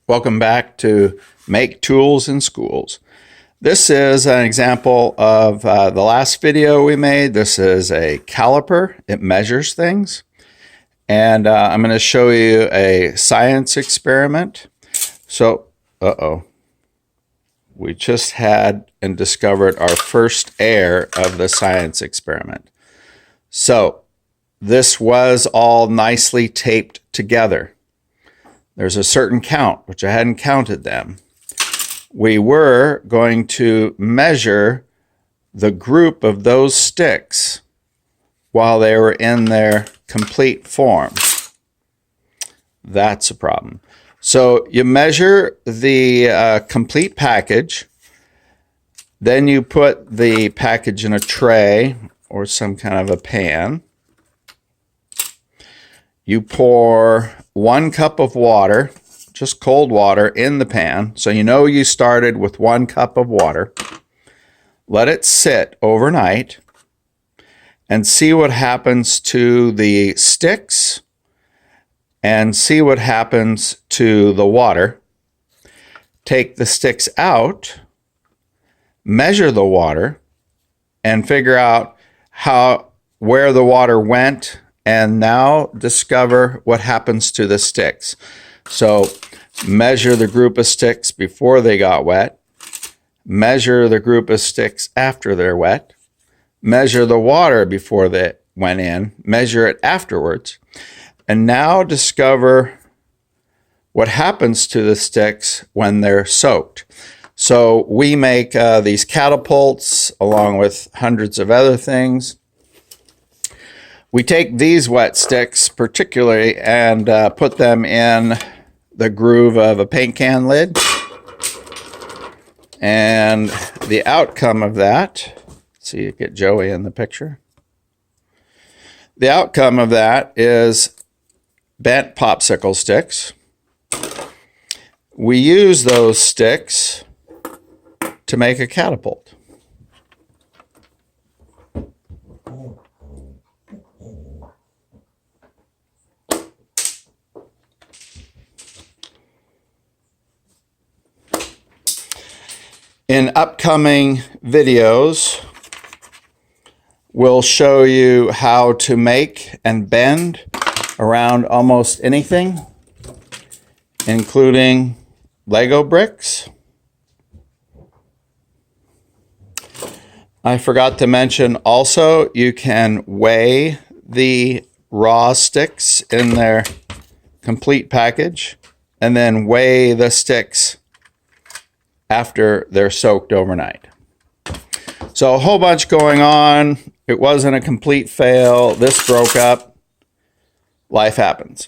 Welcome back to Make Tools in Schools. This is an example of the last video we made. This is a caliper. It measures things. And I'm going to show you a science experiment. So, we just had and discovered our first error of the science experiment. So, this was all nicely taped together. There's a certain count, which I hadn't counted them. We were going to measure the group of those sticks while they were in their complete form. That's a problem. So you measure the complete package, then you put the package in a tray or some kind of a pan. You pour 1 cup of water, just cold water, in the pan. So you know you started with 1 cup of water. Let it sit overnight and see what happens to the sticks and see what happens to the water. Take the sticks out, measure the water, and figure out where the water went, and now discover what happens to the sticks. So measure the group of sticks before they got wet, measure the group of sticks after they're wet, measure the water before they went in, measure it afterwards, and now discover what happens to the sticks when they're soaked. So we make these catapults along with hundreds of other things. We take these wet sticks particularly and put them in the groove of a paint can lid. And the outcome of that, see, you get Joey in the picture. The outcome of that is bent popsicle sticks. We use those sticks to make a catapult. In upcoming videos, we'll show you how to make and bend around almost anything, including Lego bricks. I forgot to mention also, you can weigh the raw sticks in their complete package and then weigh the sticks after they're soaked overnight. So a whole bunch going on. It wasn't a complete fail. This broke up. Life happens.